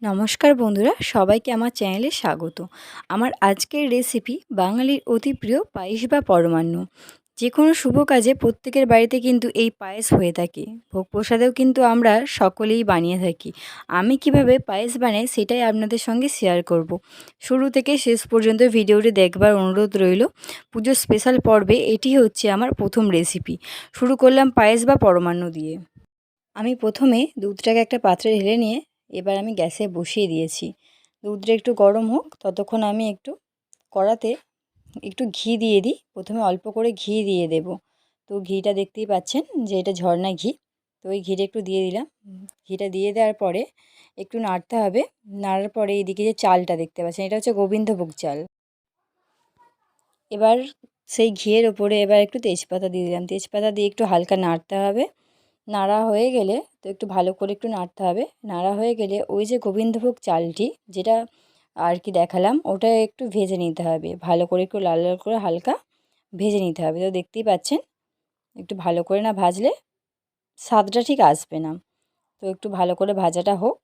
নমস্কার বন্ধুরা, সবাইকে আমার চ্যানেলে স্বাগত। আমার আজকের রেসিপি বাঙালির অতি প্রিয় পায়েস বা পরমান্ন। যে কোনো শুভ কাজে প্রত্যেকের বাড়িতে কিন্তু এই পায়েস হয়ে থাকে। ভোগ প্রসাদেও কিন্তু আমরা সকলেই বানিয়ে থাকি। আমি কিভাবে পায়েস বানাই সেটাই আপনাদের সঙ্গে শেয়ার করব। শুরু থেকে শেষ পর্যন্ত ভিডিওটি দেখবার অনুরোধ রইল। পুজোর স্পেশাল পর্বে এটি হচ্ছে আমার প্রথম রেসিপি। শুরু করলাম পায়েস বা পরমান্ন দিয়ে। আমি প্রথমে দুধটাকে একটা পাত্রে ঢেলে নিয়ে এবার আমি গ্যাসে বসিয়ে দিয়েছি। দুধটা একটু গরম হোক, ততক্ষণ আমি একটু কড়াতে একটু ঘি দিয়ে দিই। প্রথমে অল্প করে ঘি দিয়ে দেব। তো ঘিটা দেখতেই পাচ্ছেন যে এটা ঝর্ণা ঘি। তো ওই ঘিটা একটু দিয়ে দিলাম। ঘিটা দিয়ে দেওয়ার পরে একটু নাড়তে হবে। নাড়ার পরে এইদিকে যে চালটা দেখতে পাচ্ছেন, এটা হচ্ছে গোবিন্দভোগ চাল। এবার সেই ঘিয়ের ওপরে এবার একটু তেজপাতা দিয়ে দিলাম। তেজপাতা দিয়ে একটু হালকা নাড়তে হবে। নাড়া হয়ে গেলে তো একটু ভালো করে একটু নাড়তে হবে। নাড়া হয়ে গেলে ওই যে গোবিন্দভোগ চালটি যেটা আর কি দেখালাম, ওটা একটু ভেজে নিতে হবে। ভালো করে একটু লাল লাল করে হালকা ভেজে নিতে হবে। তো দেখতেই পাচ্ছেন একটু ভালো করে না ভাজলে স্বাদটা ঠিক আসবে না। তো একটু ভালো করে ভাজাটা হোক।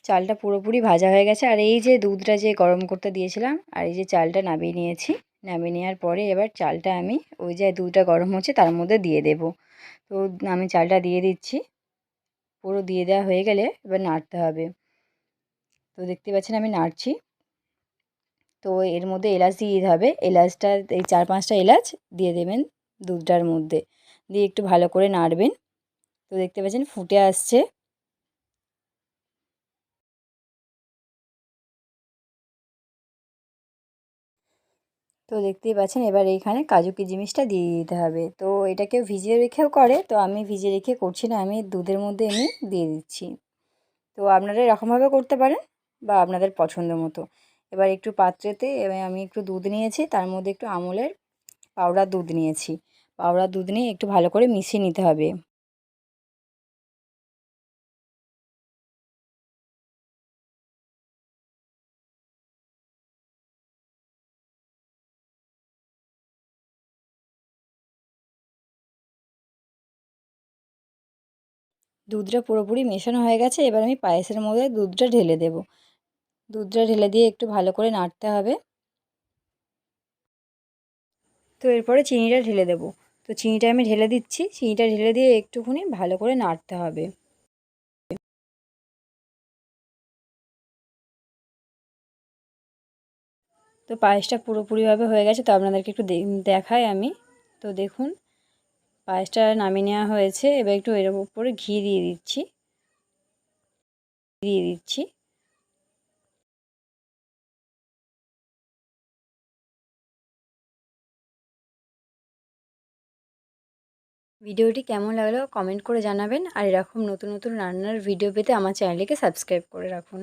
চালটা পুরোপুরি ভাজা হয়ে গেছে। আর এই যে দুধটা যে গরম করতে দিয়েছিলাম আর এই যে চালটা নামিয়ে নিয়েছি। নামিয়ে নেওয়ার পরে এবার চালটা আমি ওই যে দুধটা গরম হচ্ছে তার মধ্যে দিয়ে দেব। তো আমি চালটা দিয়ে দিচ্ছি। পুরো দিয়ে দেওয়া হয়ে গেলে এবার নাড়তে হবে। তো দেখতে পাচ্ছেন আমি নাড়ছি। তো এর মধ্যে এলাচ দিয়ে দিতে হবে। এলাচটা এই 4-5টা এলাচ দিয়ে দেবেন দুধটার মধ্যে। দিয়ে একটু ভালো করে নাড়বেন। তো দেখতে পাচ্ছেন ফুটে আসছে। তো দেখতেই পাচ্ছেন এবার এইখানে কাজু কিশমিশটা দিয়ে দিতে হবে। তো এটা কেউ ভিজিয়ে রেখেও করে, তো আমি ভিজিয়ে রেখে করছি না, আমি দুধের মধ্যে এমনি দিয়ে দিচ্ছি। তো আপনারা এরকমভাবে করতে পারেন বা আপনাদের পছন্দ মতো। এবার একটু পাত্রেতে এবার আমি একটু দুধ নিয়েছি, তার মধ্যে একটু আমুলের পাউডার দুধ নিয়েছি। পাউডার দুধ নিয়ে একটু ভালো করে মিশিয়ে নিতে হবে। দুধটা পুরোপুরি মেশানো হয়ে গেছে। এবার আমি পায়েসের মধ্যে দুধটা ঢেলে দেব। দুধটা ঢেলে দিয়ে একটু ভালো করে নাড়তে হবে। তো এরপরে চিনিটা ঢেলে দেব। তো চিনিটা আমি ঢেলে দিচ্ছি। চিনিটা ঢেলে দিয়ে একটুখানি ভালো করে নাড়তে হবে। তো পায়েসটা পুরোপুরিভাবে হয়ে গেছে। তো আপনাদেরকে একটু দেখাই আমি। তো দেখুন পায়েসটা নামিয়ে নেওয়া হয়েছে। এবার একটু এর উপরে ঘি দিয়ে দিচ্ছি। দিয়ে দিচ্ছি। ভিডিওটি কেমন লাগলো কমেন্ট করে জানাবেন। আর এরকম নতুন নতুন রান্নার ভিডিও পেতে আমার চ্যানেলটিকে সাবস্ক্রাইব করে রাখুন।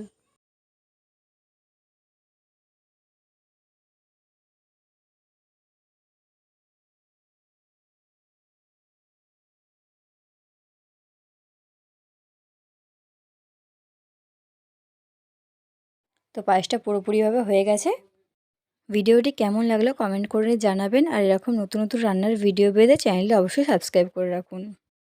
তো পায়েসটা পুরোপুরিভাবে হয়ে গেছে। ভিডিওটি কেমন লাগলো কমেন্ট করে জানাবেন। আর এরকম নতুন নতুন রান্নার ভিডিও পেতে চ্যানেলটি অবশ্যই সাবস্ক্রাইব করে রাখুন।